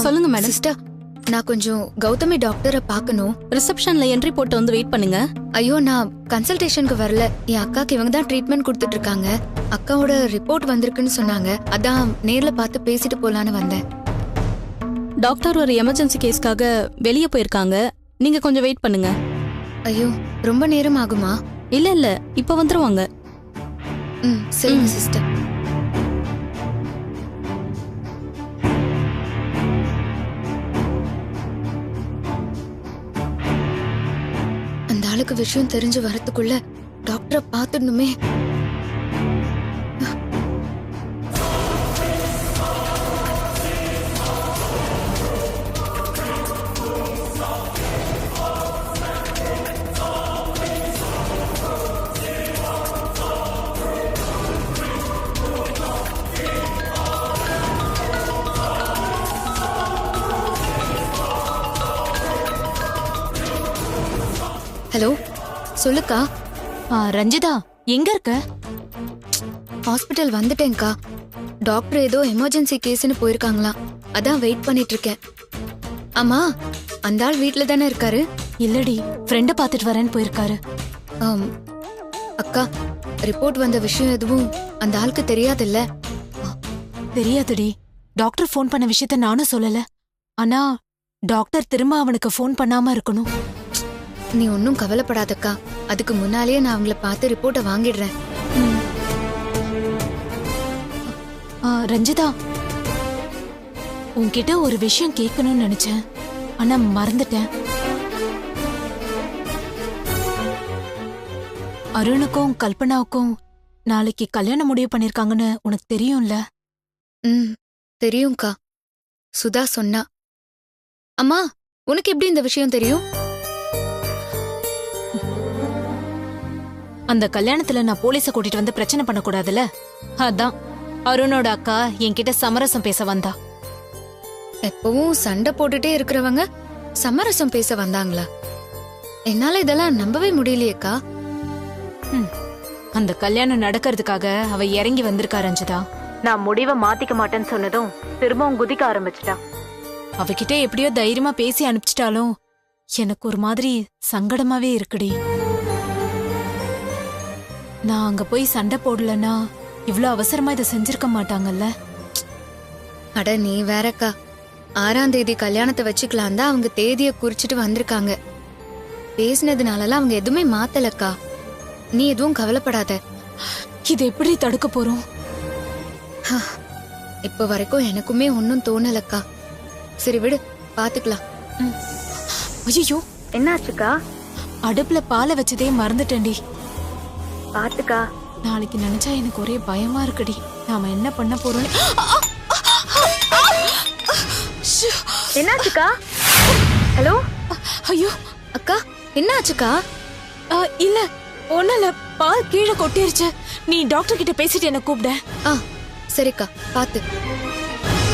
சொல்லுங்க madam. Sister, நான் கொஞ்சம் கௌதமி டாக்டரை பார்க்கணும். ரிசப்ஷன்ல என்ட்ரி போட்டு வந்து வெயிட் பண்ணுங்க. ஐயோ, நான் கன்சல்டேஷனுக்கு வரல. என் அக்காக்கு இவங்க தான் ட்ரீட்மெண்ட் கொடுத்துட்டு இருக்காங்க. அக்காவோட ரிப்போர்ட் வந்திருக்குன்னு சொன்னாங்க. அதான் நேர்ல பார்த்து பேசிட்டு போலான்னு வந்தேன். டாக்டர் ஒரு எமர்ஜென்சி கேஸ்க்காக வெளியே போயிருக்காங்க. நீங்க கொஞ்சம் வெயிட் பண்ணுங்க. ஐயோ, ரொம்ப நேரம் ஆகுமா? இல்ல இல்ல, இப்ப வந்துருவாங்க. சரிங்க சிஸ்டர். அந்த ஆளுக்கு விஷயம் தெரிஞ்சு வரதுக்குள்ள டாக்டரை பார்த்துடணுமே. ஹலோ, சொல்லுக்கா. ரஞ்சிதா, எங்க இருக்க? ஹாஸ்பிட்டல் வந்துட்டேன்க்கா. டாக்டர் ஏதோ எமர்ஜென்சி கேஸ்னு போயிருக்காங்களாம். அதான் வெயிட் பண்ணிட்டு இருக்கேன். ஆமா, அந்த ஆள் வீட்ல தானே இருக்காரு? இல்லடி, ஃப்ரெண்ட பாத்துட்டு வரேன்னு போயிருக்காரு. அக்கா, ரிப்போர்ட் வந்த விஷயம் எதுவும் அந்த ஆளுக்கு தெரியாதுல்ல? தெரியாதுடி. டாக்டர் ஃபோன் பண்ண விஷயத்த நானும் சொல்லல. ஆனா டாக்டர் திரும்ப அவனுக்கு ஃபோன் பண்ணாம இருக்கணும். நீ ஒன்னும் கவலைப்படாதக்கா. அதுக்கு முன்னாலேயே நான் அவங்கள பார்த்து ரிப்போர்ட்டை வாங்கிடுறேன். ரஞ்சிதா, உன்கிட்ட ஒரு விஷயம் கேட்கணும்னு நினைச்சேன். ஆனா மறந்துட்டேன். அருணுக்கும் கல்பனாவுக்கும் நாளைக்கு கல்யாணம் முடிவு பண்ணிருக்காங்கன்னு உனக்கு தெரியும்ல? தெரியும்க்கா. சுதா சொன்னா. அம்மா, உனக்கு எப்படி இந்த விஷயம் தெரியும்? அந்த கல்யாணத்துல நான் போலீஸ கூட்டிட்டு வந்து பிரச்சனை பண்ணக்கூடாதுல, அதான் அருணோட அக்கா என்கிட்ட சமரசம் பேச வந்தா. எப்பவும் சண்டை போட்டுட்டே இருக்கிறவங்க சமரசம் பேச வந்தாங்களா? என்னால இதெல்லாம் நம்பவே முடியலையேக்கா. அந்த கல்யாணம் நடக்கிறதுக்காக அவ இறங்கி வந்திருக்கா ரஞ்சிதா. நான் முடிவை மாத்திக்க மாட்டேன்னு சொன்னதும் திரும்பவும் குதிக்க ஆரம்பிச்சிட்டா. அவகிட்ட எப்படியோ தைரியமா பேசி அனுப்பிச்சிட்டாலும் எனக்கு ஒரு மாதிரி சங்கடமாவே இருக்குடி. நான் அங்க போய் சண்டை போடலன்னா இவ்ளோ அவசரமா இதை செஞ்சிருக்க மாட்டாங்கல்ல. அட நீ வேறக்கா. 6ஆம் தேதி கல்யாணத்தை வச்சுக்கலாம் தான் அவங்க தேதியை குறிச்சிட்டு வந்திருக்காங்க. பேசினதுனாலலாம் அவங்க எதுவுமே மாத்தலக்கா. நீ எதுவும் கவலைப்படாத. இது எப்படி தடுக்க போறோம்? இப்ப வரைக்கும் எனக்குமே ஒன்னும் தோணலக்கா. சரி விடு, பாத்துக்கலாம். ஐயோ, என்னாச்சுக்கா? அடுப்புல பாலை வச்சதே மறந்துட்டேன்டி. பாத்துக்கா. நாளைக்கு நினைச்சா எனக்கு ஒரே பயமா இருக்குடி. நாம என்ன பண்ண போறோம்? என்னாச்சுக்கா? ஹலோ. ஐயோ அக்கா, என்னாச்சுக்கா? இல்ல ஒண்ணுல, பால் கீழே கொட்டிருச்சு. நீ டாக்டர் கிட்ட பேசிட்டு என்ன கூப்பிட. சரிக்கா, பாத்து.